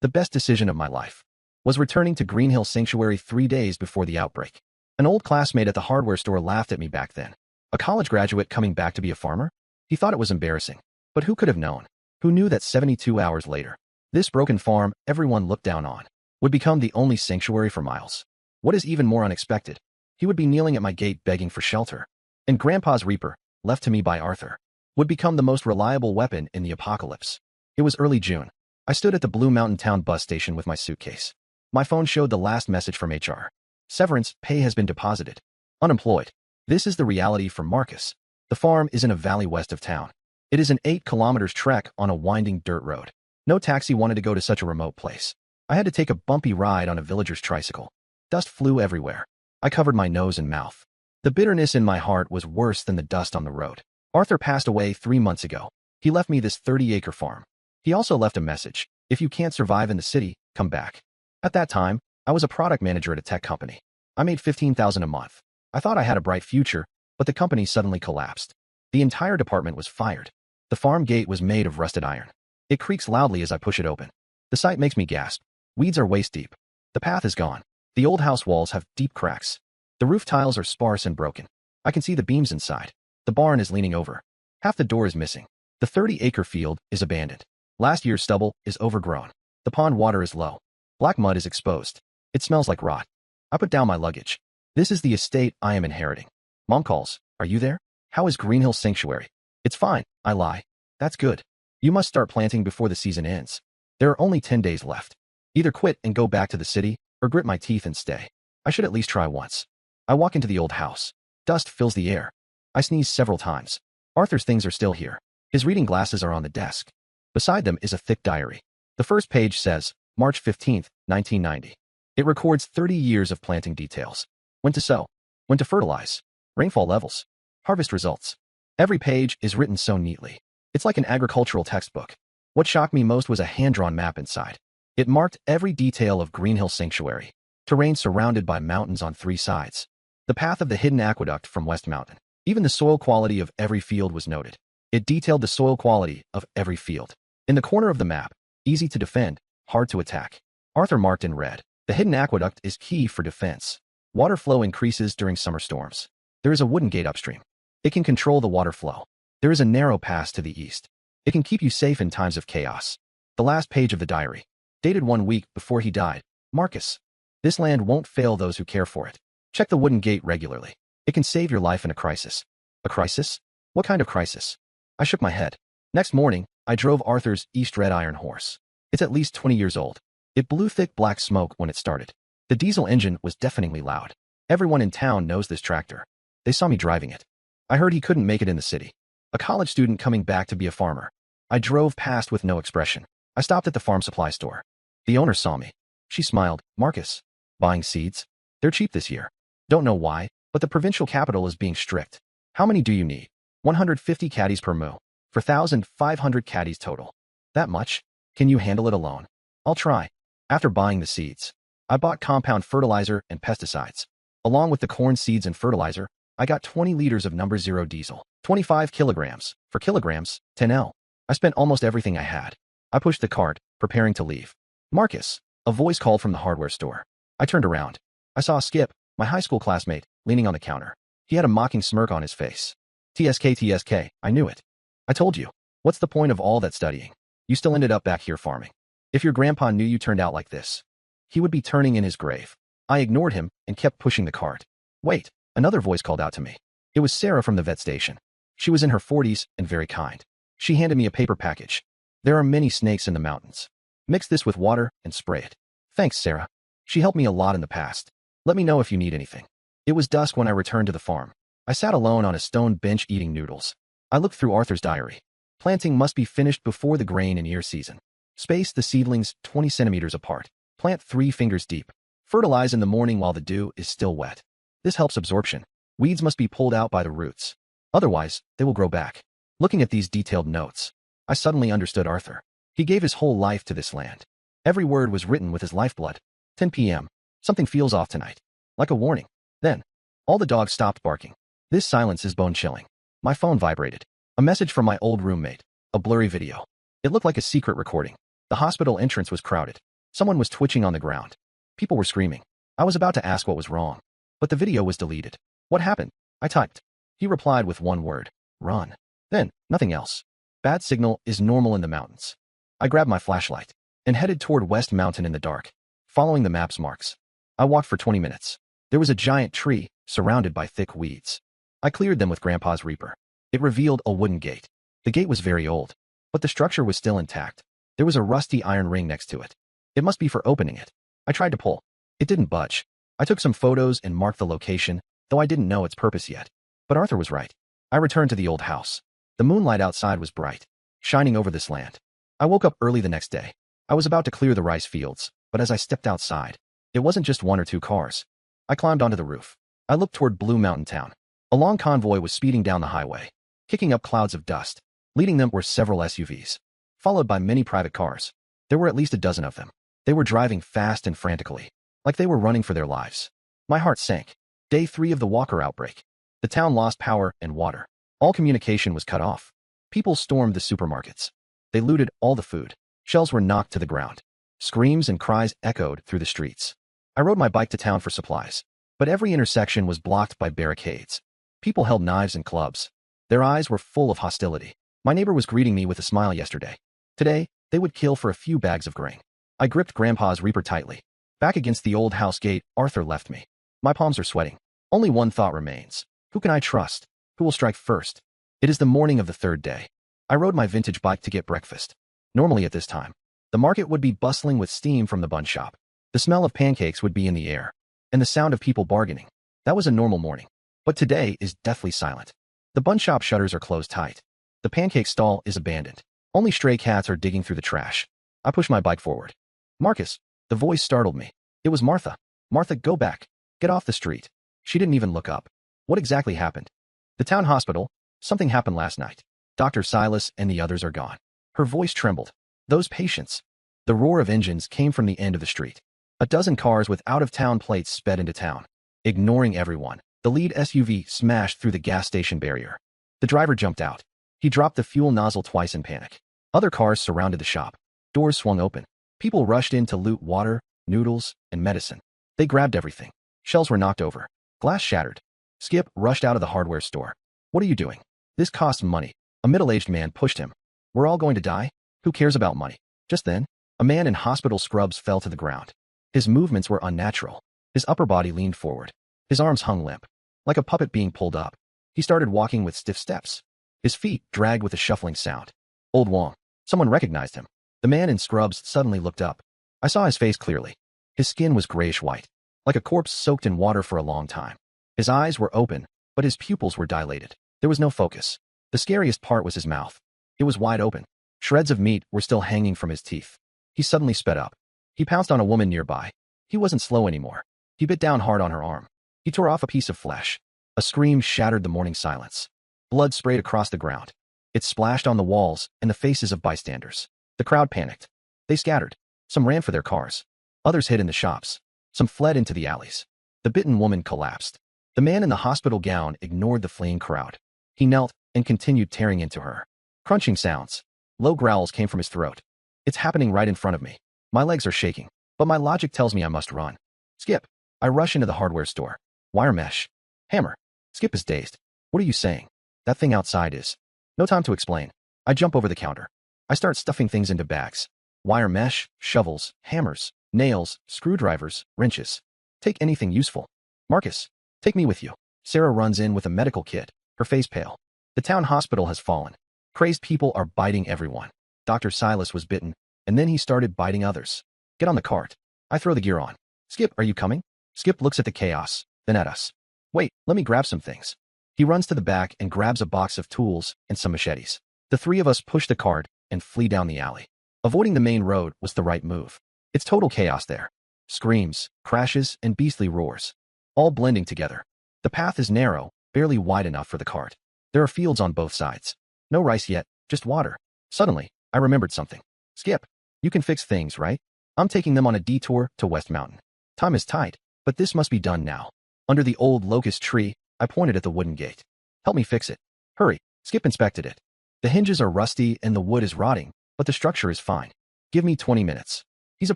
The best decision of my life was returning to Green Hill Sanctuary 3 days before the outbreak. An old classmate at the hardware store laughed at me back then. A college graduate coming back to be a farmer? He thought it was embarrassing. But who could have known? Who knew that 72 hours later, this broken farm everyone looked down on would become the only sanctuary for miles? What is even more unexpected? He would be kneeling at my gate begging for shelter. And Grandpa's Reaper, left to me by Arthur, would become the most reliable weapon in the apocalypse. It was early June. I stood at the Blue Mountain Town bus station with my suitcase. My phone showed the last message from HR. Severance pay has been deposited. Unemployed. This is the reality for Marcus. The farm is in a valley west of town. It is an 8 kilometers trek on a winding dirt road. No taxi wanted to go to such a remote place. I had to take a bumpy ride on a villager's tricycle. Dust flew everywhere. I covered my nose and mouth. The bitterness in my heart was worse than the dust on the road. Arthur passed away 3 months ago. He left me this 30-acre farm. He also left a message. If you can't survive in the city, come back. At that time, I was a product manager at a tech company. I made $15,000 a month. I thought I had a bright future, but the company suddenly collapsed. The entire department was fired. The farm gate was made of rusted iron. It creaks loudly as I push it open. The sight makes me gasp. Weeds are waist deep. The path is gone. The old house walls have deep cracks. The roof tiles are sparse and broken. I can see the beams inside. The barn is leaning over. Half the door is missing. The 30-acre field is abandoned. Last year's stubble is overgrown. The pond water is low. Black mud is exposed. It smells like rot. I put down my luggage. This is the estate I am inheriting. Mom calls. Are you there? How is Green Hill Sanctuary? It's fine. I lie. That's good. You must start planting before the season ends. There are only 10 days left. Either quit and go back to the city, or grit my teeth and stay. I should at least try once. I walk into the old house. Dust fills the air. I sneeze several times. Arthur's things are still here. His reading glasses are on the desk. Beside them is a thick diary. The first page says, March 15th, 1990. It records 30 years of planting details. When to sow. When to fertilize. Rainfall levels. Harvest results. Every page is written so neatly. It's like an agricultural textbook. What shocked me most was a hand-drawn map inside. It marked every detail of Green Hill Sanctuary. Terrain surrounded by mountains on 3 sides. The path of the hidden aqueduct from West Mountain. Even the soil quality of every field was noted. It detailed the soil quality of every field. In the corner of the map, easy to defend, hard to attack. Arthur marked in red. The hidden aqueduct is key for defense. Water flow increases during summer storms. There is a wooden gate upstream. It can control the water flow. There is a narrow pass to the east. It can keep you safe in times of chaos. The last page of the diary. Dated 1 week before he died. Marcus. This land won't fail those who care for it. Check the wooden gate regularly. It can save your life in a crisis. A crisis? What kind of crisis? I shook my head. Next morning, I drove Arthur's East Red Iron horse. It's at least 20 years old. It blew thick black smoke when it started. The diesel engine was deafeningly loud. Everyone in town knows this tractor. They saw me driving it. I heard he couldn't make it in the city. A college student coming back to be a farmer. I drove past with no expression. I stopped at the farm supply store. The owner saw me. She smiled. Marcus. Buying seeds? They're cheap this year. Don't know why, but the provincial capital is being strict. How many do you need? 150 caddies per moo. 4,500 caddies total. That much? Can you handle it alone? I'll try. After buying the seeds, I bought compound fertilizer and pesticides. Along with the corn seeds and fertilizer, I got 20 liters of number 0 diesel. 25 kilograms. For kilograms, 10L. I spent almost everything I had. I pushed the cart, preparing to leave. Marcus. A voice called from the hardware store. I turned around. I saw Skip, my high school classmate, leaning on the counter. He had a mocking smirk on his face. TSK, I knew it. I told you. What's the point of all that studying? You still ended up back here farming. If your grandpa knew you turned out like this, he would be turning in his grave. I ignored him and kept pushing the cart. Wait, another voice called out to me. It was Sarah from the vet station. She was in her 40s and very kind. She handed me a paper package. There are many snakes in the mountains. Mix this with water and spray it. Thanks, Sarah. She helped me a lot in the past. Let me know if you need anything. It was dusk when I returned to the farm. I sat alone on a stone bench eating noodles. I looked through Arthur's diary. Planting must be finished before the grain and ear season. Space the seedlings 20 centimeters apart. Plant 3 fingers deep. Fertilize in the morning while the dew is still wet. This helps absorption. Weeds must be pulled out by the roots. Otherwise, they will grow back. Looking at these detailed notes, I suddenly understood Arthur. He gave his whole life to this land. Every word was written with his lifeblood. 10 p.m. Something feels off tonight. Like a warning. Then, all the dogs stopped barking. This silence is bone-chilling. My phone vibrated. A message from my old roommate. A blurry video. It looked like a secret recording. The hospital entrance was crowded. Someone was twitching on the ground. People were screaming. I was about to ask what was wrong, but the video was deleted. What happened? I typed. He replied with one word. Run. Then, nothing else. Bad signal is normal in the mountains. I grabbed my flashlight and headed toward West Mountain in the dark, following the map's marks. I walked for 20 minutes. There was a giant tree surrounded by thick weeds. I cleared them with Grandpa's Reaper. It revealed a wooden gate. The gate was very old, but the structure was still intact. There was a rusty iron ring next to it. It must be for opening it. I tried to pull. It didn't budge. I took some photos and marked the location, though I didn't know its purpose yet. But Arthur was right. I returned to the old house. The moonlight outside was bright, shining over this land. I woke up early the next day. I was about to clear the rice fields, but as I stepped outside, it wasn't just one or two cars. I climbed onto the roof. I looked toward Blue Mountain Town. A long convoy was speeding down the highway, kicking up clouds of dust. Leading them were several SUVs, followed by many private cars. There were at least a dozen of them. They were driving fast and frantically, like they were running for their lives. My heart sank. Day 3 of the Walker outbreak. The town lost power and water. All communication was cut off. People stormed the supermarkets. They looted all the food. Shelves were knocked to the ground. Screams and cries echoed through the streets. I rode my bike to town for supplies, but every intersection was blocked by barricades. People held knives and clubs. Their eyes were full of hostility. My neighbor was greeting me with a smile yesterday. Today, they would kill for a few bags of grain. I gripped Grandpa's Reaper tightly. Back against the old house gate, Arthur left me. My palms are sweating. Only one thought remains. Who can I trust? Who will strike first? It is the morning of the 3rd day. I rode my vintage bike to get breakfast. Normally at this time, the market would be bustling with steam from the bun shop. The smell of pancakes would be in the air, and the sound of people bargaining. That was a normal morning. But today is deathly silent. The bun shop shutters are closed tight. The pancake stall is abandoned. Only stray cats are digging through the trash. I push my bike forward. Marcus. The voice startled me. It was Martha. Martha, go back. Get off the street. She didn't even look up. What exactly happened? The town hospital. Something happened last night. Dr. Silas and the others are gone. Her voice trembled. Those patients. The roar of engines came from the end of the street. A dozen cars with out-of-town plates sped into town. Ignoring everyone, the lead SUV smashed through the gas station barrier. The driver jumped out. He dropped the fuel nozzle twice in panic. Other cars surrounded the shop. Doors swung open. People rushed in to loot water, noodles, and medicine. They grabbed everything. Shelves were knocked over. Glass shattered. Skip rushed out of the hardware store. What are you doing? This costs money. A middle-aged man pushed him. We're all going to die? Who cares about money? Just then, a man in hospital scrubs fell to the ground. His movements were unnatural. His upper body leaned forward. His arms hung limp, like a puppet being pulled up. He started walking with stiff steps. His feet dragged with a shuffling sound. Old Wong. Someone recognized him. The man in scrubs suddenly looked up. I saw his face clearly. His skin was grayish-white, like a corpse soaked in water for a long time. His eyes were open, but his pupils were dilated. There was no focus. The scariest part was his mouth. It was wide open. Shreds of meat were still hanging from his teeth. He suddenly sped up. He pounced on a woman nearby. He wasn't slow anymore. He bit down hard on her arm. He tore off a piece of flesh. A scream shattered the morning silence. Blood sprayed across the ground. It splashed on the walls and the faces of bystanders. The crowd panicked. They scattered. Some ran for their cars. Others hid in the shops. Some fled into the alleys. The bitten woman collapsed. The man in the hospital gown ignored the fleeing crowd. He knelt and continued tearing into her. Crunching sounds. Low growls came from his throat. It's happening right in front of me. My legs are shaking, but my logic tells me I must run. Skip. I rush into the hardware store. Wire mesh. Hammer. Skip is dazed. What are you saying? That thing outside is. No time to explain. I jump over the counter. I start stuffing things into bags. Wire mesh, shovels, hammers, nails, screwdrivers, wrenches. Take anything useful. Marcus, take me with you. Sarah runs in with a medical kit, her face pale. The town hospital has fallen. Crazed people are biting everyone. Dr. Silas was bitten, and then he started biting others. Get on the cart. I throw the gear on. Skip, are you coming? Skip looks at the chaos, then at us. Wait, let me grab some things. He runs to the back and grabs a box of tools and some machetes. The three of us push the cart and flee down the alley. Avoiding the main road was the right move. It's total chaos there. Screams, crashes, and beastly roars. All blending together. The path is narrow, barely wide enough for the cart. There are fields on both sides. No rice yet, just water. Suddenly, I remembered something. Skip, you can fix things, right? I'm taking them on a detour to West Mountain. Time is tight, but this must be done now. Under the old locust tree, I pointed at the wooden gate. Help me fix it. Hurry. Skip inspected it. The hinges are rusty and the wood is rotting, but the structure is fine. Give me 20 minutes. He's a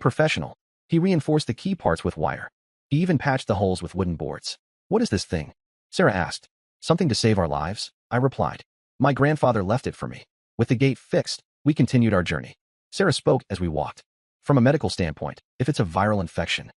professional. He reinforced the key parts with wire. He even patched the holes with wooden boards. What is this thing? Sarah asked. Something to save our lives, I replied. My grandfather left it for me. With the gate fixed, we continued our journey. Sarah spoke as we walked. From a medical standpoint, if it's a viral infection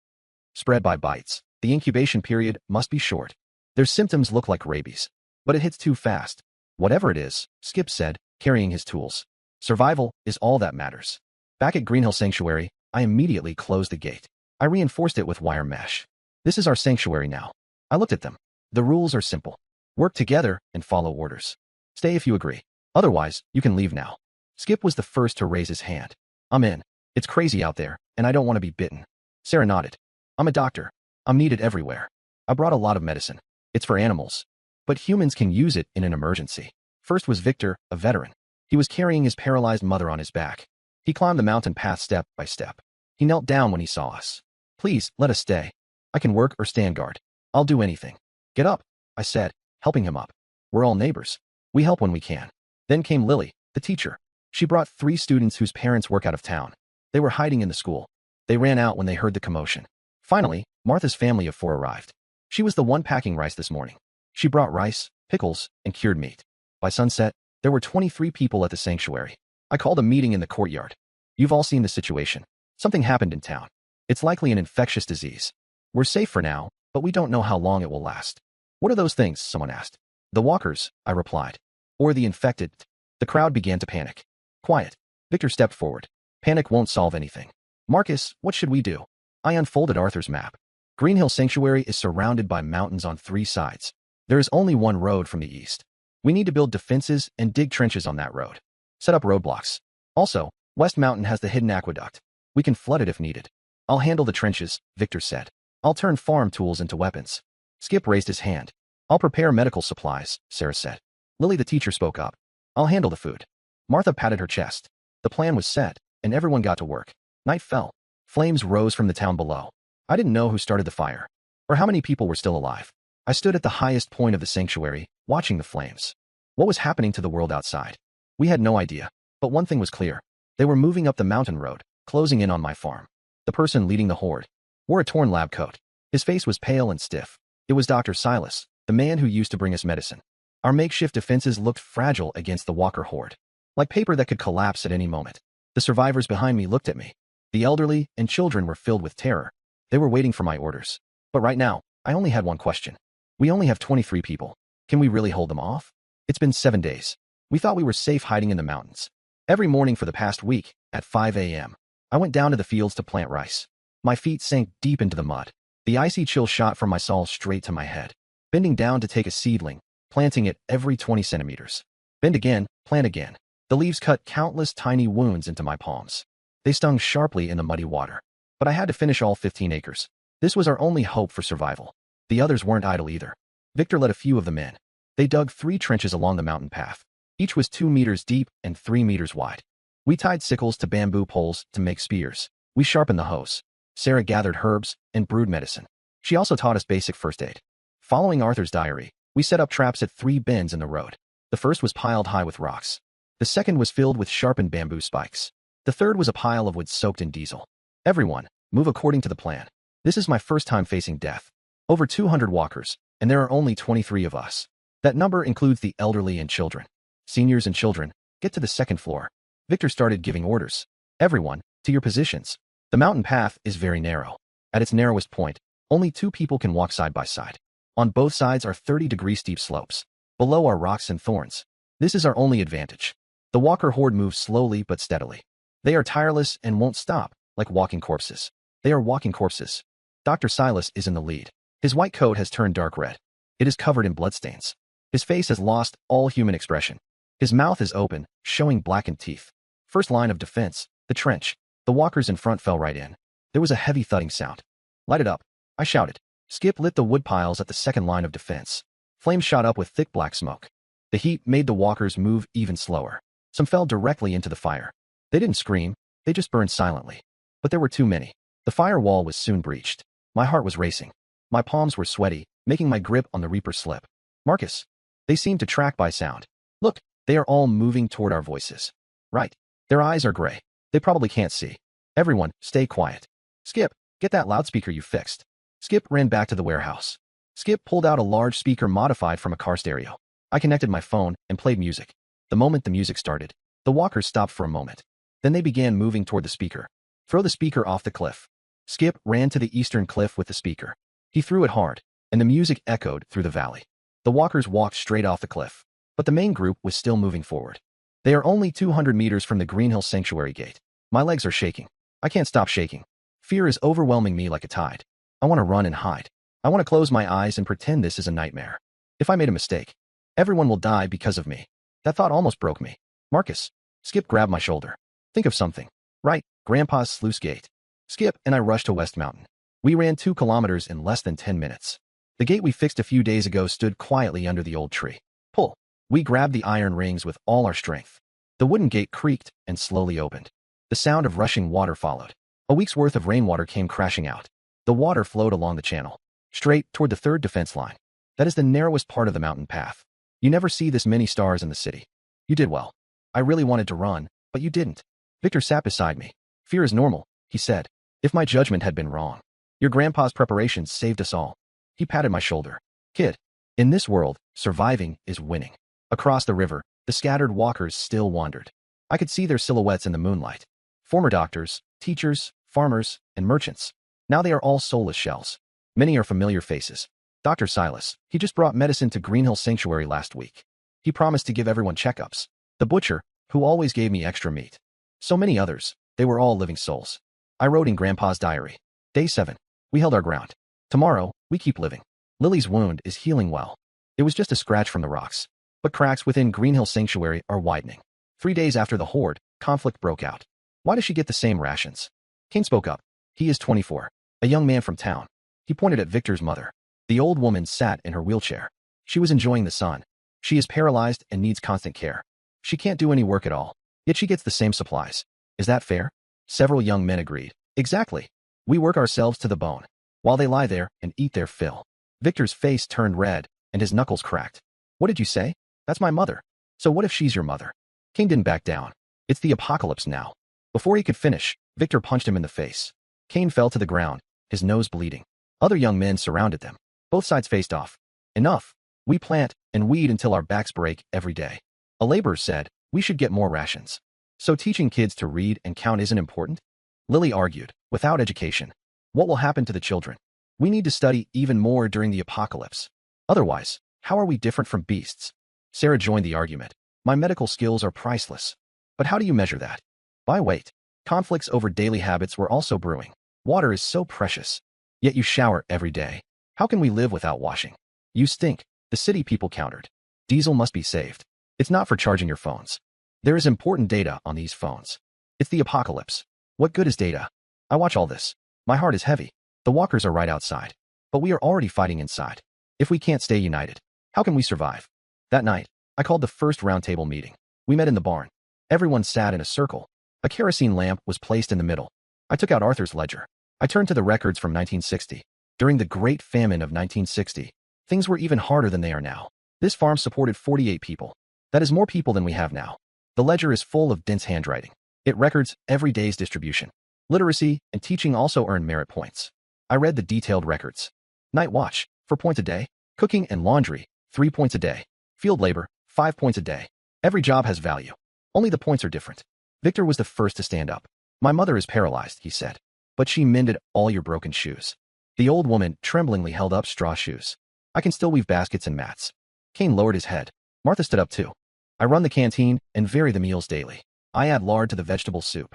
spread by bites, the incubation period must be short. Their symptoms look like rabies, but it hits too fast. Whatever it is, Skip said, carrying his tools. Survival is all that matters. Back at Greenhill Sanctuary, I immediately closed the gate. I reinforced it with wire mesh. This is our sanctuary now. I looked at them. The rules are simple. Work together and follow orders. Stay if you agree. Otherwise, you can leave now. Skip was the first to raise his hand. I'm in. It's crazy out there, and I don't want to be bitten. Sarah nodded. I'm a doctor. I'm needed everywhere. I brought a lot of medicine. It's for animals. But humans can use it in an emergency. First was Victor, a veteran. He was carrying his paralyzed mother on his back. He climbed the mountain path step by step. He knelt down when he saw us. Please, let us stay. I can work or stand guard. I'll do anything. Get up, I said, helping him up. We're all neighbors. We help when we can. Then came Lily, the teacher. She brought 3 students whose parents work out of town. They were hiding in the school. They ran out when they heard the commotion. Finally, Martha's family of 4 arrived. She was the one packing rice this morning. She brought rice, pickles, and cured meat. By sunset, there were 23 people at the sanctuary. I called a meeting in the courtyard. You've all seen the situation. Something happened in town. It's likely an infectious disease. We're safe for now, but we don't know how long it will last. What are those things? Someone asked. The walkers, I replied. Or the infected. The crowd began to panic. Quiet. Victor stepped forward. Panic won't solve anything. Marcus, what should we do? I unfolded Arthur's map. Greenhill Sanctuary is surrounded by mountains on 3 sides. There is only one road from the east. We need to build defenses and dig trenches on that road. Set up roadblocks. Also, West Mountain has the hidden aqueduct. We can flood it if needed. I'll handle the trenches, Victor said. I'll turn farm tools into weapons. Skip raised his hand. I'll prepare medical supplies, Sarah said. Lily the teacher spoke up. I'll handle the food. Martha patted her chest. The plan was set, and everyone got to work. Night fell. Flames rose from the town below. I didn't know who started the fire, or how many people were still alive. I stood at the highest point of the sanctuary, watching the flames. What was happening to the world outside? We had no idea, but one thing was clear. They were moving up the mountain road, closing in on my farm. The person leading the horde wore a torn lab coat. His face was pale and stiff. It was Dr. Silas, the man who used to bring us medicine. Our makeshift defenses looked fragile against the walker horde, like paper that could collapse at any moment. The survivors behind me looked at me. The elderly and children were filled with terror. They were waiting for my orders. But right now, I only had one question. We only have 23 people. Can we really hold them off? It's been 7 days. We thought we were safe hiding in the mountains. Every morning for the past week, at 5 a.m., I went down to the fields to plant rice. My feet sank deep into the mud. The icy chill shot from my soul straight to my head. Bending down to take a seedling, planting it every 20 centimeters. Bend again, plant again. The leaves cut countless tiny wounds into my palms. They stung sharply in the muddy water. But I had to finish all 15 acres. This was our only hope for survival. The others weren't idle either. Victor led a few of the men. They dug 3 trenches along the mountain path. Each was 2 meters deep and 3 meters wide. We tied sickles to bamboo poles to make spears. We sharpened the hoes. Sarah gathered herbs and brewed medicine. She also taught us basic first aid. Following Arthur's diary, we set up traps at 3 bends in the road. The first was piled high with rocks. The second was filled with sharpened bamboo spikes. The third was a pile of wood soaked in diesel. Everyone, move according to the plan. This is my first time facing death. Over 200 walkers, and there are only 23 of us. That number includes the elderly and children. Seniors and children, get to the 2nd floor. Victor started giving orders. Everyone, to your positions. The mountain path is very narrow. At its narrowest point, only 2 people can walk side by side. On both sides are 30-degree steep slopes. Below are rocks and thorns. This is our only advantage. The walker horde moves slowly but steadily. They are tireless and won't stop, like walking corpses. They are walking corpses. Dr. Silas is in the lead. His white coat has turned dark red. It is covered in bloodstains. His face has lost all human expression. His mouth is open, showing blackened teeth. First line of defense, the trench. The walkers in front fell right in. There was a heavy thudding sound. Light it up, I shouted. Skip lit the wood piles at the 2nd line of defense. Flames shot up with thick black smoke. The heat made the walkers move even slower. Some fell directly into the fire. They didn't scream, they just burned silently. But there were too many. The firewall was soon breached. My heart was racing. My palms were sweaty, making my grip on the Reaper slip. Marcus. They seemed to track by sound. Look, they are all moving toward our voices. Right. Their eyes are gray. They probably can't see. Everyone, stay quiet. Skip, get that loudspeaker you fixed. Skip ran back to the warehouse. Skip pulled out a large speaker modified from a car stereo. I connected my phone and played music. The moment the music started, the walkers stopped for a moment. Then they began moving toward the speaker. Throw the speaker off the cliff. Skip ran to the eastern cliff with the speaker. He threw it hard, and the music echoed through the valley. The walkers walked straight off the cliff, but the main group was still moving forward. They are only 200 meters from the Green Hill Sanctuary gate. My legs are shaking. I can't stop shaking. Fear is overwhelming me like a tide. I want to run and hide. I want to close my eyes and pretend this is a nightmare. If I made a mistake, everyone will die because of me. That thought almost broke me. Marcus. Skip grabbed my shoulder. Think of something. Right, Grandpa's sluice gate. Skip and I rushed to West Mountain. We ran 2 kilometers in less than 10 minutes. The gate we fixed a few days ago stood quietly under the old tree. Pull. We grabbed the iron rings with all our strength. The wooden gate creaked and slowly opened. The sound of rushing water followed. A week's worth of rainwater came crashing out. The water flowed along the channel, straight toward the 3rd defense line. That is the narrowest part of the mountain path. You never see this many stars in the city. You did well. I really wanted to run, but you didn't. Victor sat beside me. Fear is normal, he said. If my judgment had been wrong. Your grandpa's preparations saved us all. He patted my shoulder. Kid, in this world, surviving is winning. Across the river, the scattered walkers still wandered. I could see their silhouettes in the moonlight. Former doctors, teachers, farmers, and merchants. Now they are all soulless shells. Many are familiar faces. Dr. Silas, he just brought medicine to Green Hill Sanctuary last week. He promised to give everyone checkups. The butcher, who always gave me extra meat. So many others, they were all living souls. I wrote in Grandpa's diary. Day 7. We held our ground. Tomorrow, we keep living. Lily's wound is healing well. It was just a scratch from the rocks. But cracks within Green Hill Sanctuary are widening. 3 days after the horde, conflict broke out. Why does she get the same rations? Kane spoke up. He is 24. A young man from town. He pointed at Victor's mother. The old woman sat in her wheelchair. She was enjoying the sun. She is paralyzed and needs constant care. She can't do any work at all. Yet she gets the same supplies. Is that fair? Several young men agreed. Exactly. We work ourselves to the bone, while they lie there and eat their fill. Victor's face turned red, and his knuckles cracked. What did you say? That's my mother. So what if she's your mother? King didn't back down. It's the apocalypse now. Before he could finish, Victor punched him in the face. Kane fell to the ground, his nose bleeding. Other young men surrounded them. Both sides faced off. Enough. We plant and weed until our backs break every day. A laborer said, we should get more rations. So teaching kids to read and count isn't important? Lily argued, without education, what will happen to the children? We need to study even more during the apocalypse. Otherwise, how are we different from beasts? Sarah joined the argument. My medical skills are priceless. But how do you measure that? By weight. Conflicts over daily habits were also brewing. Water is so precious. Yet you shower every day. How can we live without washing? You stink, the city people countered. Diesel must be saved. It's not for charging your phones. There is important data on these phones. It's the apocalypse. What good is data? I watch all this. My heart is heavy. The walkers are right outside. But we are already fighting inside. If we can't stay united, how can we survive? That night, I called the first roundtable meeting. We met in the barn. Everyone sat in a circle. A kerosene lamp was placed in the middle. I took out Arthur's ledger. I turned to the records from 1960. During the Great Famine of 1960, things were even harder than they are now. This farm supported 48 people. That is more people than we have now. The ledger is full of dense handwriting. It records every day's distribution. Literacy and teaching also earn merit points. I read the detailed records. Night watch, 4 points a day. Cooking and laundry, 3 points a day. Field labor, 5 points a day. Every job has value. Only the points are different. Victor was the first to stand up. My mother is paralyzed, he said. But she mended all your broken shoes. The old woman tremblingly held up straw shoes. I can still weave baskets and mats. Kane lowered his head. Martha stood up too. I run the canteen and vary the meals daily. I add lard to the vegetable soup.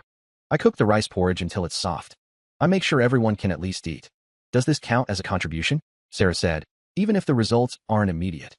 I cook the rice porridge until it's soft. I make sure everyone can at least eat. Does this count as a contribution? Sarah said, even if the results aren't immediate.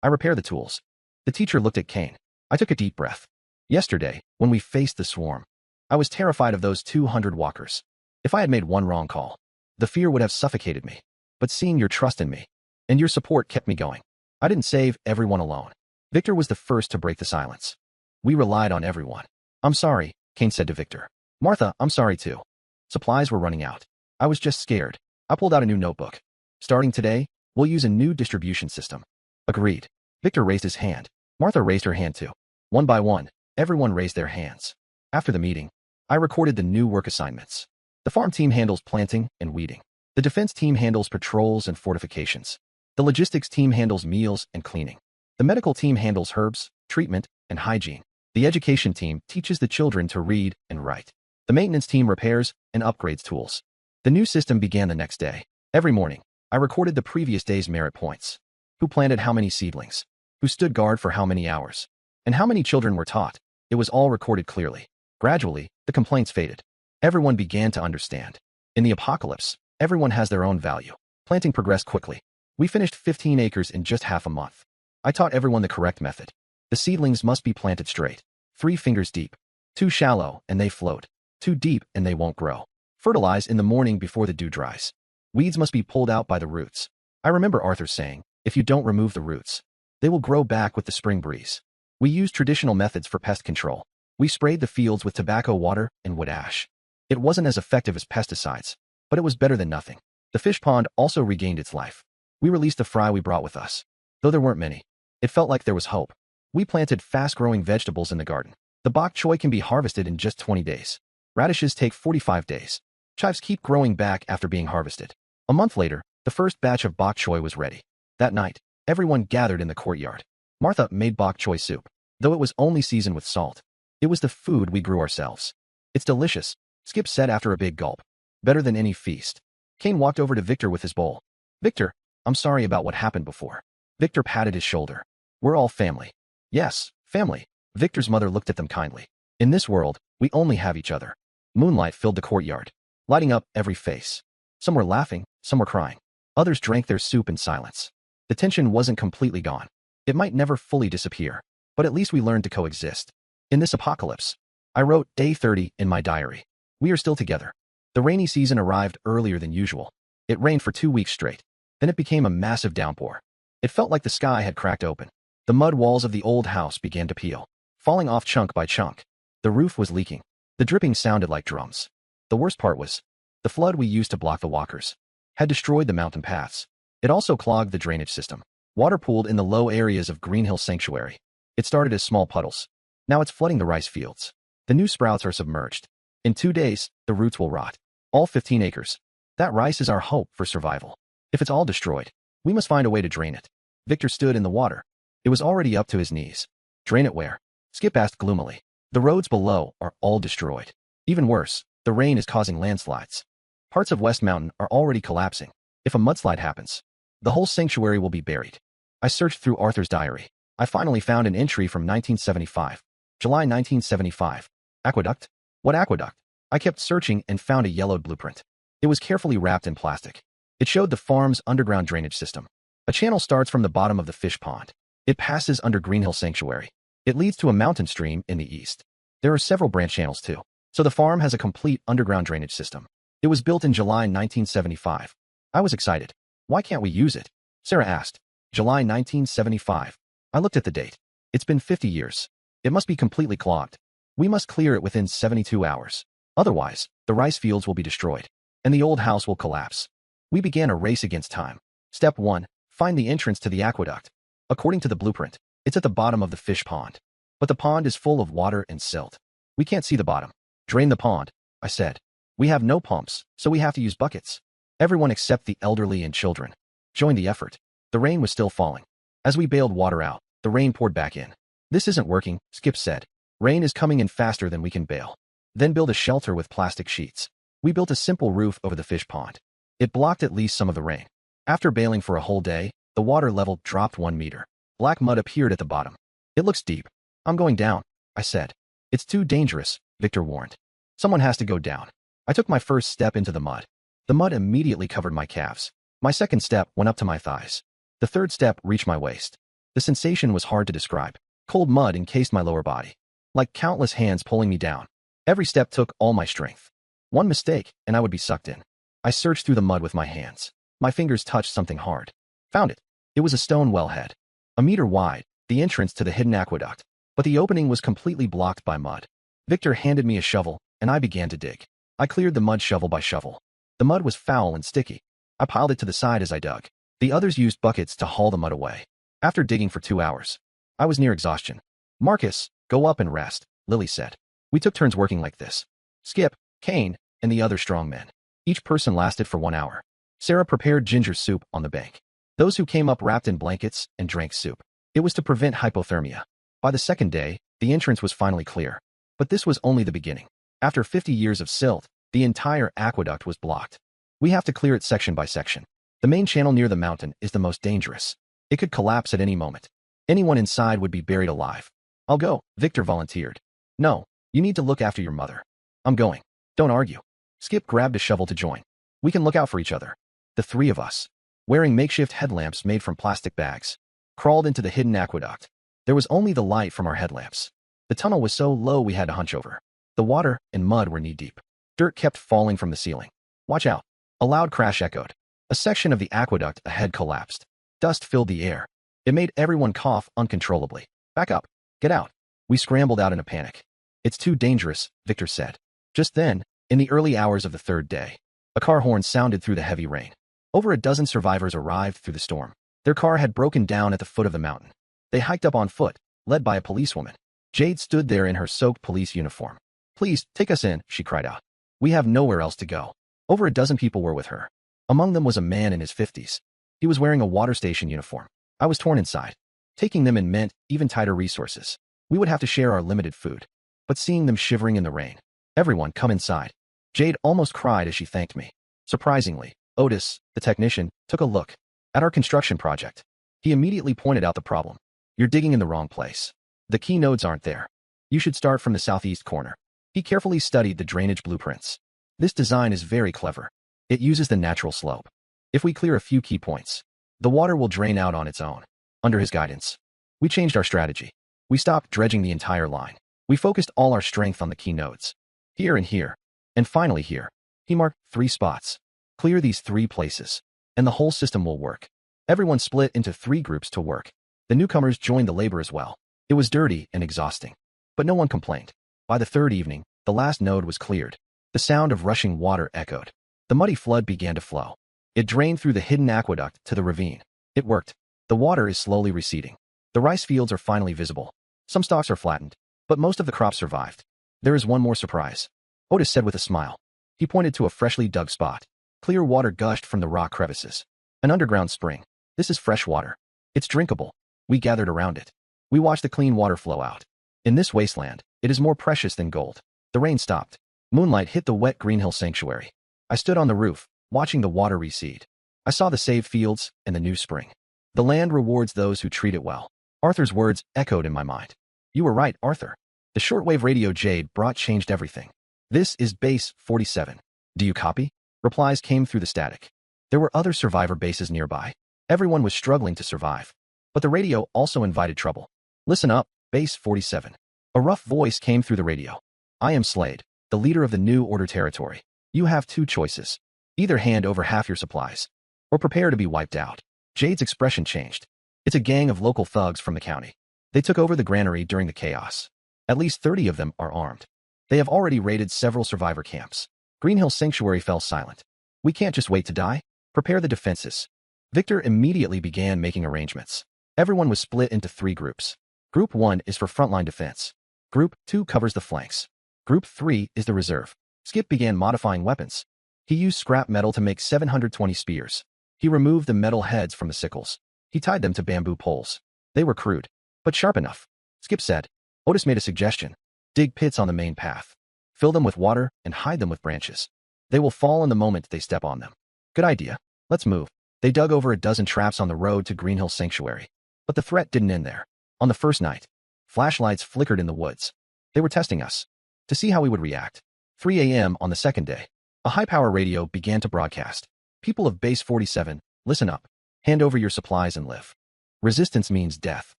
I repair the tools. The teacher looked at Kane. I took a deep breath. Yesterday, when we faced the swarm, I was terrified of those 200 walkers. If I had made one wrong call, the fear would have suffocated me. But seeing your trust in me and your support kept me going. I didn't save everyone alone. Victor was the first to break the silence. We relied on everyone. I'm sorry, Kane said to Victor. Martha, I'm sorry too. Supplies were running out. I was just scared. I pulled out a new notebook. Starting today, we'll use a new distribution system. Agreed. Victor raised his hand. Martha raised her hand too. One by one, everyone raised their hands. After the meeting, I recorded the new work assignments. The farm team handles planting and weeding. The defense team handles patrols and fortifications. The logistics team handles meals and cleaning. The medical team handles herbs, treatment, and hygiene. The education team teaches the children to read and write. The maintenance team repairs and upgrades tools. The new system began the next day. Every morning, I recorded the previous day's merit points. Who planted how many seedlings? Who stood guard for how many hours? And how many children were taught? It was all recorded clearly. Gradually, the complaints faded. Everyone began to understand. In the apocalypse, everyone has their own value. Planting progressed quickly. We finished 15 acres in just half a month. I taught everyone the correct method. The seedlings must be planted straight. 3 fingers deep. Too shallow, and they float. Too deep, and they won't grow. Fertilize in the morning before the dew dries. Weeds must be pulled out by the roots. I remember Arthur saying, if you don't remove the roots, they will grow back with the spring breeze. We used traditional methods for pest control. We sprayed the fields with tobacco water and wood ash. It wasn't as effective as pesticides, but it was better than nothing. The fish pond also regained its life. We released the fry we brought with us. Though there weren't many, it felt like there was hope. We planted fast-growing vegetables in the garden. The bok choy can be harvested in just 20 days. Radishes take 45 days. Chives keep growing back after being harvested. A month later, the first batch of bok choy was ready. That night, everyone gathered in the courtyard. Martha made bok choy soup, though it was only seasoned with salt. It was the food we grew ourselves. It's delicious, Skip said after a big gulp. Better than any feast. Kane walked over to Victor with his bowl. Victor, I'm sorry about what happened before. Victor patted his shoulder. We're all family. Yes, family. Victor's mother looked at them kindly. In this world, we only have each other. Moonlight filled the courtyard, lighting up every face. Some were laughing, some were crying. Others drank their soup in silence. The tension wasn't completely gone. It might never fully disappear, but at least we learned to coexist. In this apocalypse, I wrote day 30 in my diary. We are still together. The rainy season arrived earlier than usual. It rained for 2 weeks straight. Then it became a massive downpour. It felt like the sky had cracked open. The mud walls of the old house began to peel, falling off chunk by chunk. The roof was leaking. The dripping sounded like drums. The worst part was, the flood we used to block the walkers had destroyed the mountain paths. It also clogged the drainage system. Water pooled in the low areas of Green Hill Sanctuary. It started as small puddles. Now it's flooding the rice fields. The new sprouts are submerged. In 2 days, the roots will rot. All 15 acres. That rice is our hope for survival. If it's all destroyed, we must find a way to drain it. Victor stood in the water. It was already up to his knees. Drain it where? Skip asked gloomily. The roads below are all destroyed. Even worse, the rain is causing landslides. Parts of West Mountain are already collapsing. If a mudslide happens, the whole sanctuary will be buried. I searched through Arthur's diary. I finally found an entry from 1975. July 1975. Aqueduct? What aqueduct? I kept searching and found a yellowed blueprint. It was carefully wrapped in plastic. It showed the farm's underground drainage system. A channel starts from the bottom of the fish pond. It passes under Green Hill Sanctuary. It leads to a mountain stream in the east. There are several branch channels too. So the farm has a complete underground drainage system. It was built in July 1975. I was excited. Why can't we use it? Sarah asked. July 1975. I looked at the date. It's been 50 years. It must be completely clogged. We must clear it within 72 hours. Otherwise, the rice fields will be destroyed, and the old house will collapse. We began a race against time. Step 1. Find the entrance to the aqueduct. According to the blueprint, it's at the bottom of the fish pond. But the pond is full of water and silt. We can't see the bottom. Drain the pond, I said. We have no pumps, so we have to use buckets. Everyone except the elderly and children joined the effort. The rain was still falling. As we bailed water out, the rain poured back in. This isn't working, Skip said. Rain is coming in faster than we can bail. Then build a shelter with plastic sheets. We built a simple roof over the fish pond. It blocked at least some of the rain. After bailing for a whole day, the water level dropped 1 meter. Black mud appeared at the bottom. It looks deep. I'm going down, I said. It's too dangerous, Victor warned. Someone has to go down. I took my first step into the mud. The mud immediately covered my calves. My second step went up to my thighs. The third step reached my waist. The sensation was hard to describe. Cold mud encased my lower body, like countless hands pulling me down. Every step took all my strength. One mistake, and I would be sucked in. I searched through the mud with my hands. My fingers touched something hard. Found it. It was a stone wellhead. 1 meter wide, the entrance to the hidden aqueduct. But the opening was completely blocked by mud. Victor handed me a shovel, and I began to dig. I cleared the mud shovel by shovel. The mud was foul and sticky. I piled it to the side as I dug. The others used buckets to haul the mud away. After digging for 2 hours, I was near exhaustion. Marcus, go up and rest, Lily said. We took turns working like this. Skip, Kane, and the other strong men. Each person lasted for 1 hour. Sarah prepared ginger soup on the bank. Those who came up wrapped in blankets and drank soup. It was to prevent hypothermia. By the second day, the entrance was finally clear. But this was only the beginning. After 50 years of silt, the entire aqueduct was blocked. We have to clear it section by section. The main channel near the mountain is the most dangerous. It could collapse at any moment. Anyone inside would be buried alive. I'll go, Victor volunteered. No, you need to look after your mother. I'm going. Don't argue. Skip grabbed a shovel to join. We can look out for each other. The three of us, wearing makeshift headlamps made from plastic bags, crawled into the hidden aqueduct. There was only the light from our headlamps. The tunnel was so low we had to hunch over. The water and mud were knee-deep. Dirt kept falling from the ceiling. Watch out. A loud crash echoed. A section of the aqueduct ahead collapsed. Dust filled the air. It made everyone cough uncontrollably. Back up. Get out. We scrambled out in a panic. It's too dangerous, Victor said. Just then, in the early hours of the third day, a car horn sounded through the heavy rain. Over a dozen survivors arrived through the storm. Their car had broken down at the foot of the mountain. They hiked up on foot, led by a policewoman. Jade stood there in her soaked police uniform. Please, take us in, she cried out. We have nowhere else to go. Over a dozen people were with her. Among them was a man in his 50s. He was wearing a water station uniform. I was torn inside. Taking them in meant even tighter resources. We would have to share our limited food. But seeing them shivering in the rain. Everyone, come inside. Jade almost cried as she thanked me. Surprisingly, Otis, the technician, took a look at our construction project. He immediately pointed out the problem. You're digging in the wrong place. The key nodes aren't there. You should start from the southeast corner. He carefully studied the drainage blueprints. This design is very clever. It uses the natural slope. If we clear a few key points, the water will drain out on its own. Under his guidance, we changed our strategy. We stopped dredging the entire line. We focused all our strength on the key nodes. Here and here. And finally here. He marked 3 spots. Clear these 3 places, and the whole system will work. Everyone split into 3 groups to work. The newcomers joined the labor as well. It was dirty and exhausting, but no one complained. By the third evening, the last node was cleared. The sound of rushing water echoed. The muddy flood began to flow. It drained through the hidden aqueduct to the ravine. It worked. The water is slowly receding. The rice fields are finally visible. Some stalks are flattened, but most of the crops survived. There is one more surprise, Otis said with a smile. He pointed to a freshly dug spot. Clear water gushed from the rock crevices. An underground spring. This is fresh water. It's drinkable. We gathered around it. We watched the clean water flow out. In this wasteland, it is more precious than gold. The rain stopped. Moonlight hit the wet Green Hill Sanctuary. I stood on the roof, watching the water recede. I saw the saved fields and the new spring. The land rewards those who treat it well. Arthur's words echoed in my mind. You were right, Arthur. The shortwave radio Jade brought changed everything. This is Base 47. Do you copy? Replies came through the static. There were other survivor bases nearby. Everyone was struggling to survive. But the radio also invited trouble. Listen up, Base 47. A rough voice came through the radio. I am Slade, the leader of the New Order territory. You have 2 choices. Either hand over half your supplies, or prepare to be wiped out. Jade's expression changed. It's a gang of local thugs from the county. They took over the granary during the chaos. At least 30 of them are armed. They have already raided several survivor camps. Green Hill Sanctuary fell silent. We can't just wait to die. Prepare the defenses. Victor immediately began making arrangements. Everyone was split into 3 groups. Group 1 is for frontline defense. Group 2 covers the flanks. Group 3 is the reserve. Skip began modifying weapons. He used scrap metal to make 720 spears. He removed the metal heads from the sickles. He tied them to bamboo poles. They were crude, but sharp enough. Skip said. Otis made a suggestion. Dig pits on the main path. Fill them with water and hide them with branches. They will fall in the moment they step on them. Good idea. Let's move. They dug over a dozen traps on the road to Green Hill Sanctuary. But the threat didn't end there. On the first night, flashlights flickered in the woods. They were testing us to see how we would react. 3 a.m. on the second day, a high-power radio began to broadcast. People of Base 47, listen up. Hand over your supplies and live. Resistance means death.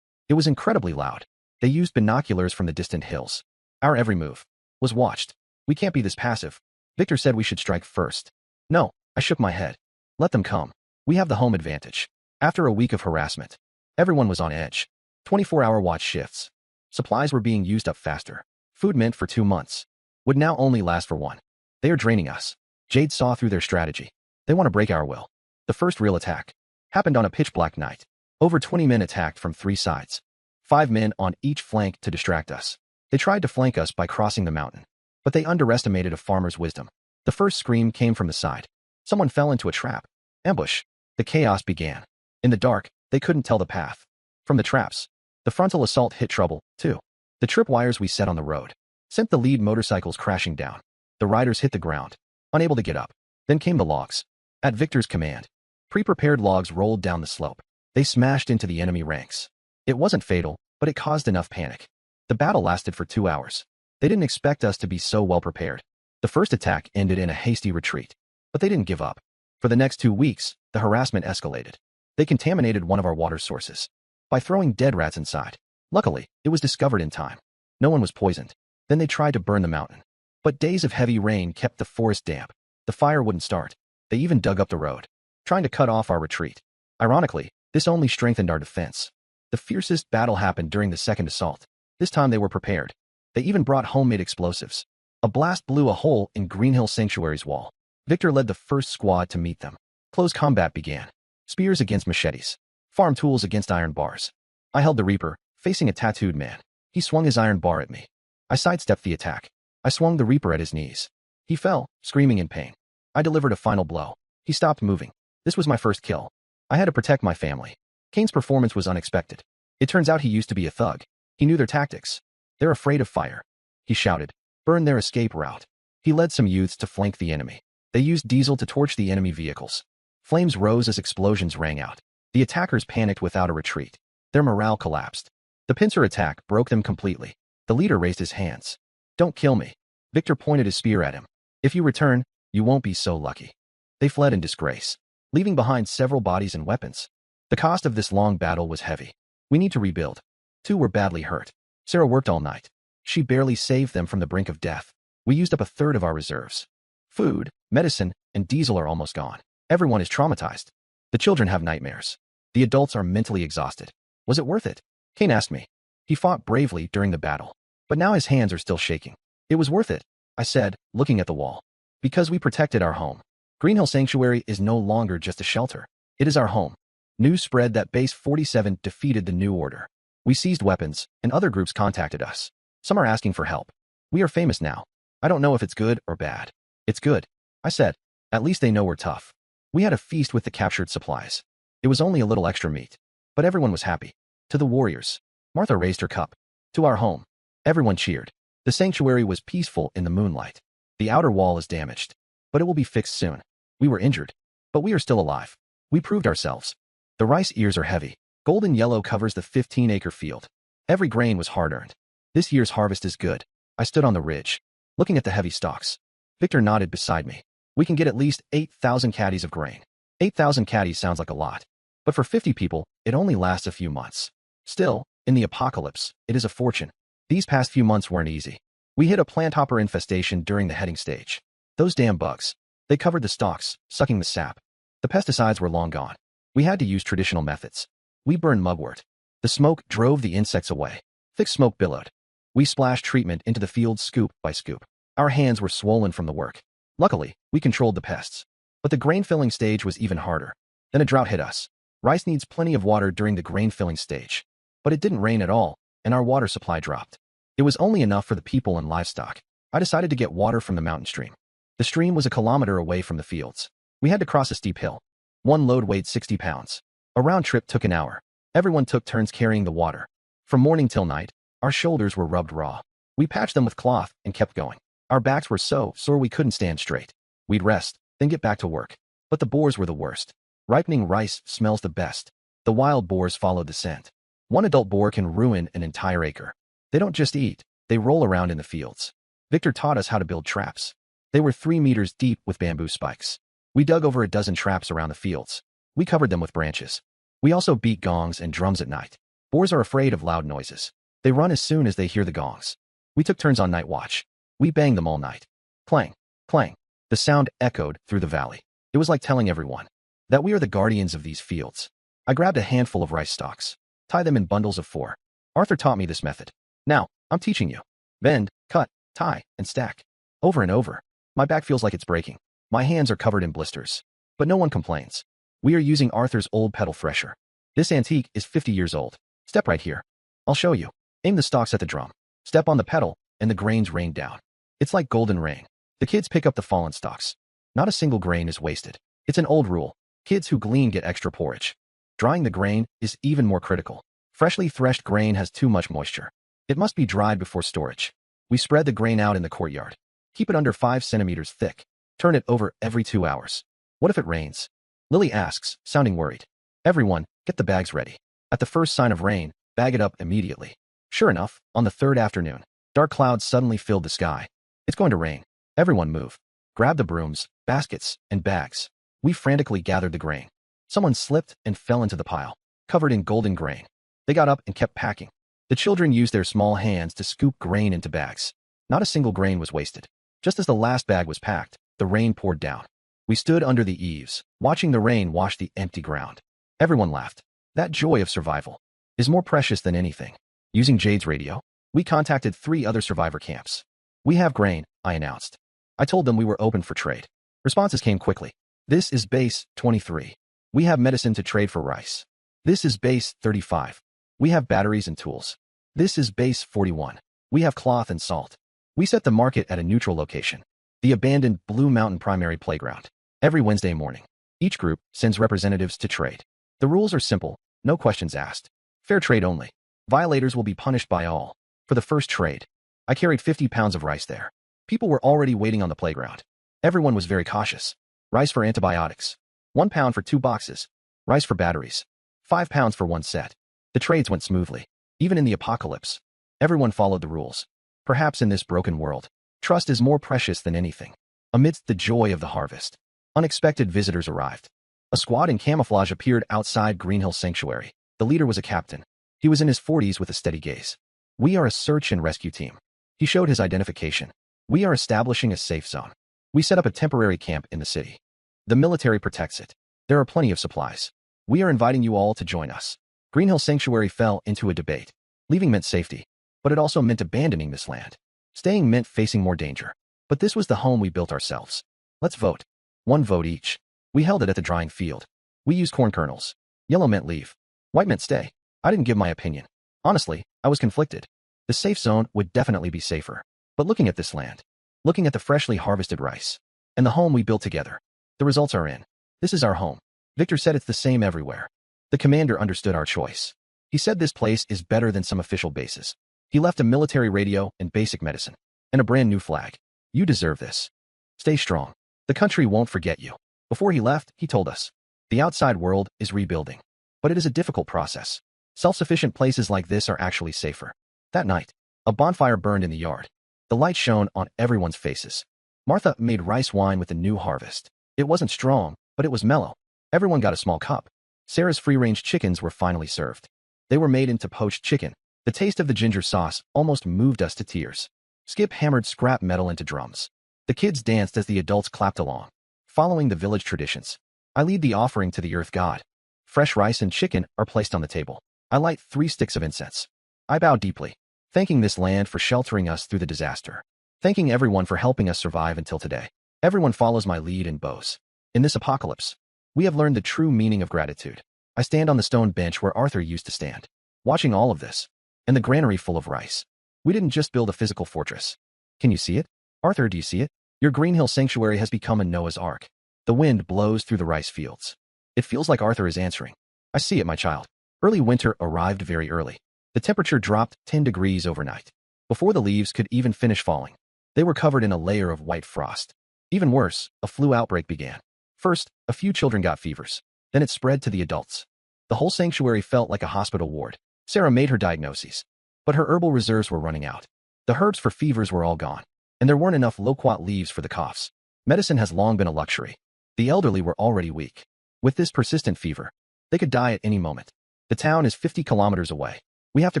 It was incredibly loud. They used binoculars from the distant hills. Our every move was watched. We can't be this passive. Victor said we should strike first. No, I shook my head. Let them come. We have the home advantage. After a week of harassment, everyone was on edge. 24-hour watch shifts. Supplies were being used up faster. Food meant for 2 months would now only last for 1. They are draining us. Jade saw through their strategy. They want to break our will. The first real attack happened on a pitch-black night. Over 20 men attacked from 3 sides. 5 men on each flank to distract us. They tried to flank us by crossing the mountain. But they underestimated a farmer's wisdom. The first scream came from the side. Someone fell into a trap. Ambush. The chaos began. In the dark, they couldn't tell the path from the traps. The frontal assault hit trouble, too. The tripwires we set on the road sent the lead motorcycles crashing down. The riders hit the ground, unable to get up. Then came the logs. At Victor's command, pre-prepared logs rolled down the slope. They smashed into the enemy ranks. It wasn't fatal, but it caused enough panic. The battle lasted for 2 hours. They didn't expect us to be so well prepared. The first attack ended in a hasty retreat, but they didn't give up. For the next 2 weeks, the harassment escalated. They contaminated one of our water sources by throwing dead rats inside. Luckily, it was discovered in time. No one was poisoned. Then they tried to burn the mountain. But days of heavy rain kept the forest damp. The fire wouldn't start. They even dug up the road, trying to cut off our retreat. Ironically, this only strengthened our defense. The fiercest battle happened during the second assault. This time they were prepared. They even brought homemade explosives. A blast blew a hole in Greenhill Sanctuary's wall. Victor led the first squad to meet them. Close combat began. Spears against machetes. Farm tools against iron bars. I held the Reaper, facing a tattooed man. He swung his iron bar at me. I sidestepped the attack. I swung the Reaper at his knees. He fell, screaming in pain. I delivered a final blow. He stopped moving. This was my first kill. I had to protect my family. Kane's performance was unexpected. It turns out he used to be a thug. He knew their tactics. They're afraid of fire. He shouted. Burn their escape route. He led some youths to flank the enemy. They used diesel to torch the enemy vehicles. Flames rose as explosions rang out. The attackers panicked without a retreat. Their morale collapsed. The pincer attack broke them completely. The leader raised his hands. Don't kill me. Victor pointed his spear at him. If you return, you won't be so lucky. They fled in disgrace, leaving behind several bodies and weapons. The cost of this long battle was heavy. We need to rebuild. 2 were badly hurt. Sarah worked all night. She barely saved them from the brink of death. We used up a third of our reserves. Food, medicine, and diesel are almost gone. Everyone is traumatized. The children have nightmares. The adults are mentally exhausted. Was it worth it? Kane asked me. He fought bravely during the battle, but now his hands are still shaking. It was worth it, I said, looking at the wall. Because we protected our home. Greenhill Sanctuary is no longer just a shelter. It is our home. News spread that Base 47 defeated the New Order. We seized weapons, and other groups contacted us. Some are asking for help. We are famous now. I don't know if it's good or bad. It's good, I said. At least they know we're tough. We had a feast with the captured supplies. It was only a little extra meat, but everyone was happy. To the warriors. Martha raised her cup. To our home. Everyone cheered. The sanctuary was peaceful in the moonlight. The outer wall is damaged, but it will be fixed soon. We were injured, but we are still alive. We proved ourselves. The rice ears are heavy. Golden yellow covers the 15-acre field. Every grain was hard-earned. This year's harvest is good. I stood on the ridge, looking at the heavy stalks. Victor nodded beside me. We can get at least 8,000 caddies of grain. 8,000 caddies sounds like a lot, but for 50 people, it only lasts a few months. Still, in the apocalypse, it is a fortune. These past few months weren't easy. We hit a planthopper infestation during the heading stage. Those damn bugs. They covered the stalks, sucking the sap. The pesticides were long gone. We had to use traditional methods. We burned mugwort. The smoke drove the insects away. Thick smoke billowed. We splashed treatment into the field scoop by scoop. Our hands were swollen from the work. Luckily, we controlled the pests. But the grain-filling stage was even harder. Then a drought hit us. Rice needs plenty of water during the grain-filling stage. But it didn't rain at all, and our water supply dropped. It was only enough for the people and livestock. I decided to get water from the mountain stream. The stream was a kilometer away from the fields. We had to cross a steep hill. One load weighed 60 pounds. A round trip took an hour. Everyone took turns carrying the water. From morning till night, our shoulders were rubbed raw. We patched them with cloth and kept going. Our backs were so sore we couldn't stand straight. We'd rest, then get back to work. But the boars were the worst. Ripening rice smells the best. The wild boars followed the scent. One adult boar can ruin an entire acre. They don't just eat, they roll around in the fields. Victor taught us how to build traps. They were 3 meters deep with bamboo spikes. We dug over a dozen traps around the fields. We covered them with branches. We also beat gongs and drums at night. Boars are afraid of loud noises. They run as soon as they hear the gongs. We took turns on night watch. We banged them all night. Clang, clang. The sound echoed through the valley. It was like telling everyone that we are the guardians of these fields. I grabbed a handful of rice stalks. Tie them in bundles of 4. Arthur taught me this method. Now, I'm teaching you. Bend, cut, tie, and stack. Over and over. My back feels like it's breaking. My hands are covered in blisters. But no one complains. We are using Arthur's old pedal thresher. This antique is 50 years old. Step right here. I'll show you. Aim the stalks at the drum. Step on the pedal, and the grains rain down. It's like golden rain. The kids pick up the fallen stalks. Not a single grain is wasted. It's an old rule. Kids who glean get extra porridge. Drying the grain is even more critical. Freshly threshed grain has too much moisture. It must be dried before storage. We spread the grain out in the courtyard. Keep it under 5 centimeters thick. Turn it over every 2 hours. What if it rains? Lily asks, sounding worried. Everyone, get the bags ready. At the first sign of rain, bag it up immediately. Sure enough, on the third afternoon, dark clouds suddenly filled the sky. It's going to rain. Everyone move. Grab the brooms, baskets, and bags. We frantically gathered the grain. Someone slipped and fell into the pile, covered in golden grain. They got up and kept packing. The children used their small hands to scoop grain into bags. Not a single grain was wasted. Just as the last bag was packed, the rain poured down. We stood under the eaves, watching the rain wash the empty ground. Everyone laughed. That joy of survival is more precious than anything. Using Jade's radio, we contacted 3 other survivor camps. We have grain, I announced. I told them we were open for trade. Responses came quickly. This is base 23. We have medicine to trade for rice. This is base 35. We have batteries and tools. This is base 41. We have cloth and salt. We set the market at a neutral location, the abandoned Blue Mountain Primary Playground. Every Wednesday morning, each group sends representatives to trade. The rules are simple, no questions asked. Fair trade only. Violators will be punished by all. For the first trade, I carried 50 pounds of rice there. People were already waiting on the playground. Everyone was very cautious. Rice for antibiotics. 1 pound for 2 boxes. Rice for batteries. 5 pounds for 1 set. The trades went smoothly. Even in the apocalypse, everyone followed the rules. Perhaps in this broken world, trust is more precious than anything. Amidst the joy of the harvest, unexpected visitors arrived. A squad in camouflage appeared outside Greenhill Sanctuary. The leader was a captain. He was in his 40s with a steady gaze. We are a search and rescue team. He showed his identification. We are establishing a safe zone. We set up a temporary camp in the city. The military protects it. There are plenty of supplies. We are inviting you all to join us. Greenhill Sanctuary fell into a debate. Leaving meant safety, but it also meant abandoning this land. Staying meant facing more danger. But this was the home we built ourselves. Let's vote. 1 vote each. We held it at the drying field. We used corn kernels. Yellow meant leave. White meant stay. I didn't give my opinion. Honestly, I was conflicted. The safe zone would definitely be safer. But looking at this land, looking at the freshly harvested rice, and the home we built together, the results are in. This is our home. Victor said it's the same everywhere. The commander understood our choice. He said this place is better than some official bases. He left a military radio and basic medicine, and a brand new flag. You deserve this. Stay strong. The country won't forget you. Before he left, he told us, the outside world is rebuilding. But it is a difficult process. Self-sufficient places like this are actually safer. That night, a bonfire burned in the yard. The light shone on everyone's faces. Martha made rice wine with the new harvest. It wasn't strong, but it was mellow. Everyone got a small cup. Sarah's free-range chickens were finally served. They were made into poached chicken. The taste of the ginger sauce almost moved us to tears. Skip hammered scrap metal into drums. The kids danced as the adults clapped along. Following the village traditions, I lead the offering to the earth god. Fresh rice and chicken are placed on the table. I light 3 sticks of incense. I bow deeply, thanking this land for sheltering us through the disaster. Thanking everyone for helping us survive until today. Everyone follows my lead and bows. In this apocalypse, we have learned the true meaning of gratitude. I stand on the stone bench where Arthur used to stand, watching all of this, and the granary full of rice. We didn't just build a physical fortress. Can you see it? Arthur, do you see it? Your Greenhill Sanctuary has become a Noah's Ark. The wind blows through the rice fields. It feels like Arthur is answering. I see it, my child. Early winter arrived very early. The temperature dropped 10 degrees overnight. Before the leaves could even finish falling, they were covered in a layer of white frost. Even worse, a flu outbreak began. First, a few children got fevers. Then it spread to the adults. The whole sanctuary felt like a hospital ward. Sarah made her diagnoses, but her herbal reserves were running out. The herbs for fevers were all gone, and there weren't enough loquat leaves for the coughs. Medicine has long been a luxury. The elderly were already weak. With this persistent fever, they could die at any moment. The town is 50 kilometers away. We have to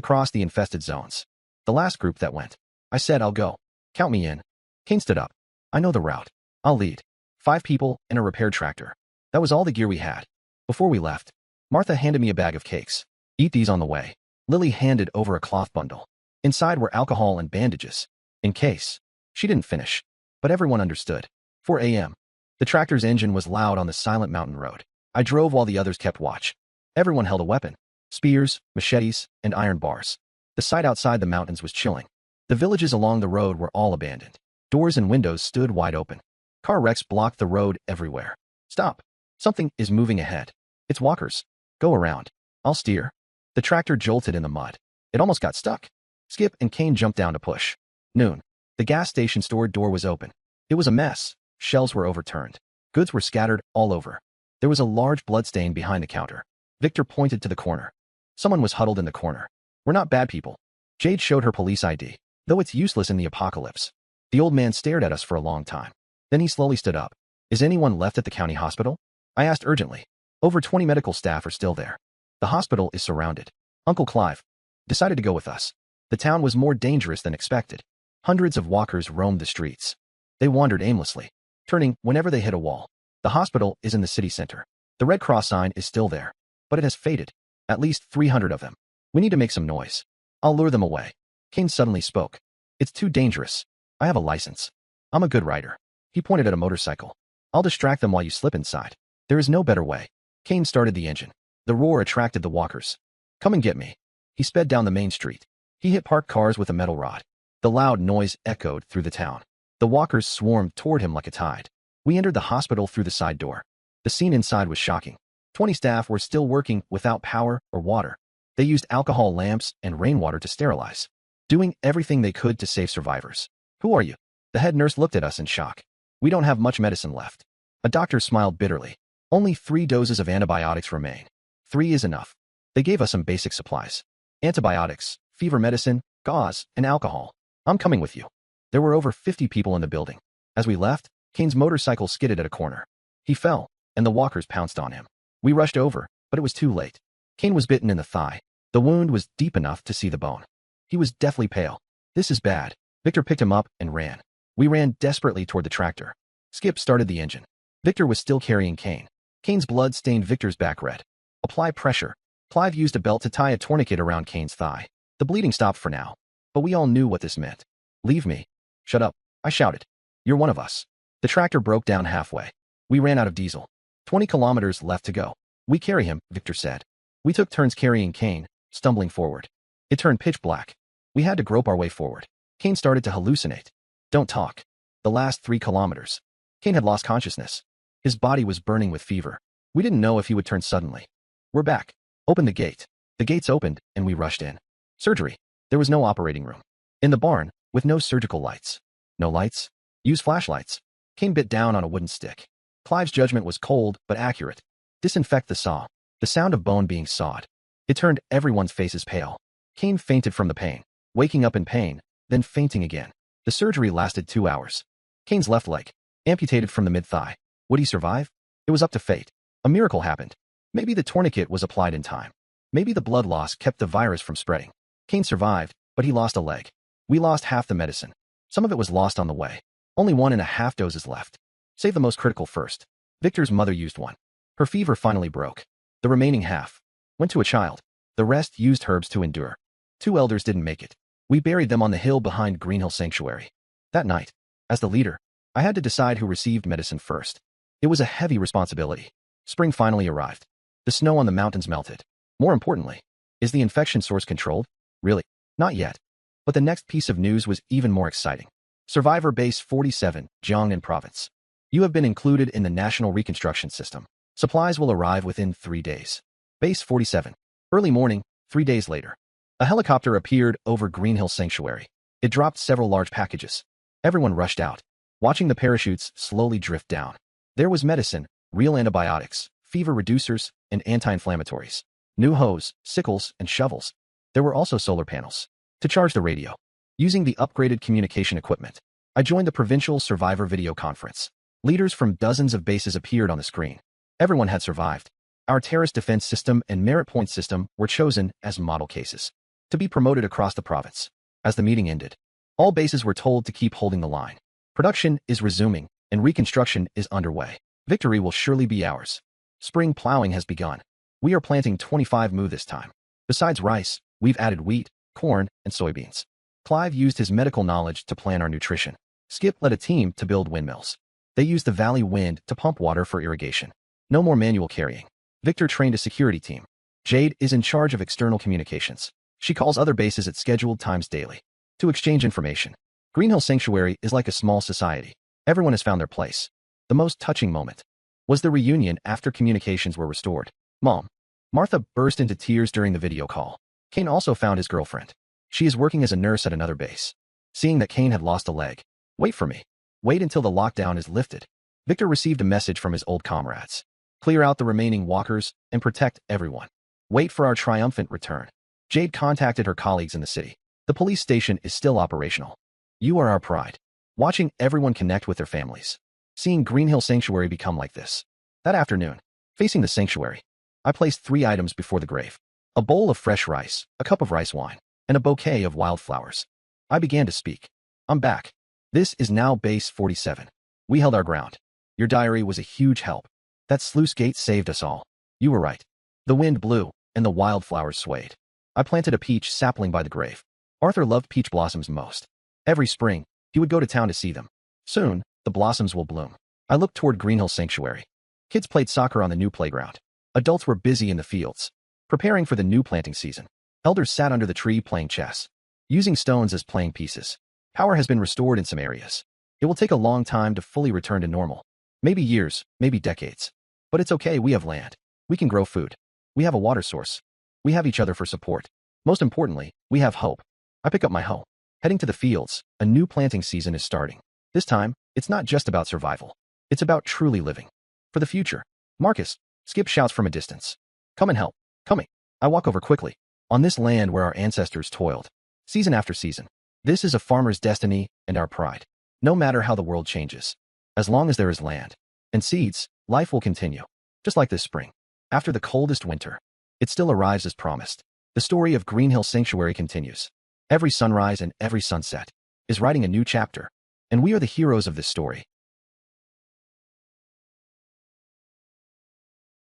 cross the infested zones. The last group that went. I said, I'll go. Count me in. Kane stood up. I know the route. I'll lead. 5 people and a repaired tractor. That was all the gear we had. Before we left, Martha handed me a bag of cakes. Eat these on the way. Lily handed over a cloth bundle. Inside were alcohol and bandages. In case. She didn't finish, but everyone understood. 4 a.m. The tractor's engine was loud on the silent mountain road. I drove while the others kept watch. Everyone held a weapon. Spears, machetes, and iron bars. The sight outside the mountains was chilling. The villages along the road were all abandoned. Doors and windows stood wide open. Car wrecks blocked the road everywhere. Stop. Something is moving ahead. It's walkers. Go around. I'll steer. The tractor jolted in the mud. It almost got stuck. Skip and Kane jumped down to push. Noon. The gas station store door was open. It was a mess. Shelves were overturned. Goods were scattered all over. There was a large bloodstain behind the counter. Victor pointed to the corner. Someone was huddled in the corner. We're not bad people. Jade showed her police ID, though it's useless in the apocalypse. The old man stared at us for a long time. Then he slowly stood up. Is anyone left at the county hospital? I asked urgently. Over 20 medical staff are still there. The hospital is surrounded. Uncle Clive decided to go with us. The town was more dangerous than expected. Hundreds of walkers roamed the streets. They wandered aimlessly, turning whenever they hit a wall. The hospital is in the city center. The Red Cross sign is still there, but it has faded. At least 300 of them. We need to make some noise. I'll lure them away. Kane suddenly spoke. It's too dangerous. I have a license. I'm a good rider. He pointed at a motorcycle. I'll distract them while you slip inside. There is no better way. Kane started the engine. The roar attracted the walkers. Come and get me. He sped down the main street. He hit parked cars with a metal rod. The loud noise echoed through the town. The walkers swarmed toward him like a tide. We entered the hospital through the side door. The scene inside was shocking. 20 staff were still working without power or water. They used alcohol lamps and rainwater to sterilize, doing everything they could to save survivors. Who are you? The head nurse looked at us in shock. We don't have much medicine left. A doctor smiled bitterly. Only 3 doses of antibiotics remain. 3 is enough. They gave us some basic supplies. Antibiotics, fever medicine, gauze, and alcohol. I'm coming with you. There were over 50 people in the building. As we left, Kane's motorcycle skidded at a corner. He fell, and the walkers pounced on him. We rushed over, but it was too late. Kane was bitten in the thigh. The wound was deep enough to see the bone. He was deathly pale. This is bad. Victor picked him up and ran. We ran desperately toward the tractor. Skip started the engine. Victor was still carrying Kane. Kane's blood stained Victor's back red. Apply pressure. Clive used a belt to tie a tourniquet around Kane's thigh. The bleeding stopped for now, but we all knew what this meant. Leave me. Shut up, I shouted. You're one of us. The tractor broke down halfway. We ran out of diesel. 20 kilometers left to go. We carry him, Victor said. We took turns carrying Kane, stumbling forward. It turned pitch black. We had to grope our way forward. Kane started to hallucinate. Don't talk. The last 3 kilometers. Kane had lost consciousness. His body was burning with fever. We didn't know if he would turn suddenly. We're back. Open the gate. The gates opened, and we rushed in. Surgery. There was no operating room. In the barn, with no surgical lights. No lights? Use flashlights. Kane bit down on a wooden stick. Clive's judgment was cold, but accurate. Disinfect the saw. The sound of bone being sawed. It turned everyone's faces pale. Kane fainted from the pain, waking up in pain, then fainting again. The surgery lasted 2 hours. Kane's left leg, amputated from the mid-thigh. Would he survive? It was up to fate. A miracle happened. Maybe the tourniquet was applied in time. Maybe the blood loss kept the virus from spreading. Kane survived, but he lost a leg. We lost half the medicine. Some of it was lost on the way. Only 1.5 doses left. Save the most critical first. Victor's mother used one. Her fever finally broke. The remaining half went to a child. The rest used herbs to endure. 2 elders didn't make it. We buried them on the hill behind Green Hill Sanctuary. That night, as the leader, I had to decide who received medicine first. It was a heavy responsibility. Spring finally arrived. The snow on the mountains melted. More importantly, is the infection source controlled? Really? Not yet. But the next piece of news was even more exciting. Survivor Base 47, Jiangnan Province. You have been included in the National Reconstruction System. Supplies will arrive within 3 days. Base 47. Early morning, 3 days later. A helicopter appeared over Green Hill Sanctuary. It dropped several large packages. Everyone rushed out, watching the parachutes slowly drift down. There was medicine, real antibiotics, fever reducers, and anti-inflammatories. New hoes, sickles, and shovels. There were also solar panels to charge the radio. Using the upgraded communication equipment, I joined the provincial survivor video conference. Leaders from dozens of bases appeared on the screen. Everyone had survived. Our terrorist defense system and merit point system were chosen as model cases to be promoted across the province. As the meeting ended, all bases were told to keep holding the line. Production is resuming, and reconstruction is underway. Victory will surely be ours. Spring plowing has begun. We are planting 25 mu this time. Besides rice, we've added wheat, corn, and soybeans. Clive used his medical knowledge to plan our nutrition. Skip led a team to build windmills. They used the valley wind to pump water for irrigation. No more manual carrying. Victor trained a security team. Jade is in charge of external communications. She calls other bases at scheduled times daily to exchange information. Green Hill Sanctuary is like a small society. Everyone has found their place. The most touching moment was the reunion after communications were restored. Mom. Martha burst into tears during the video call. Kane also found his girlfriend. She is working as a nurse at another base. Seeing that Kane had lost a leg. Wait for me. Wait until the lockdown is lifted. Victor received a message from his old comrades. Clear out the remaining walkers and protect everyone. Wait for our triumphant return. Jade contacted her colleagues in the city. The police station is still operational. You are our pride. Watching everyone connect with their families. Seeing Green Hill Sanctuary become like this. That afternoon, facing the sanctuary, I placed 3 items before the grave. A bowl of fresh rice, a cup of rice wine, and a bouquet of wildflowers. I began to speak. I'm back. This is now Base 47. We held our ground. Your diary was a huge help. That sluice gate saved us all. You were right. The wind blew, and the wildflowers swayed. I planted a peach sapling by the grave. Arthur loved peach blossoms most. Every spring, he would go to town to see them. Soon, the blossoms will bloom. I looked toward Green Hill Sanctuary. Kids played soccer on the new playground. Adults were busy in the fields, preparing for the new planting season. Elders sat under the tree playing chess, using stones as playing pieces. Power has been restored in some areas. It will take a long time to fully return to normal. Maybe years, maybe decades. But it's okay, we have land. We can grow food. We have a water source. We have each other for support. Most importantly, we have hope. I pick up my hoe. Heading to the fields, a new planting season is starting. This time, it's not just about survival. It's about truly living. For the future. Marcus, Skip shouts from a distance. Come and help. Coming. I walk over quickly. On this land where our ancestors toiled. Season after season. This is a farmer's destiny and our pride. No matter how the world changes. As long as there is land and seeds, life will continue. Just like this spring. After the coldest winter, it still arrives as promised. The story of Green Hill Sanctuary continues. Every sunrise and every sunset is writing a new chapter. And we are the heroes of this story.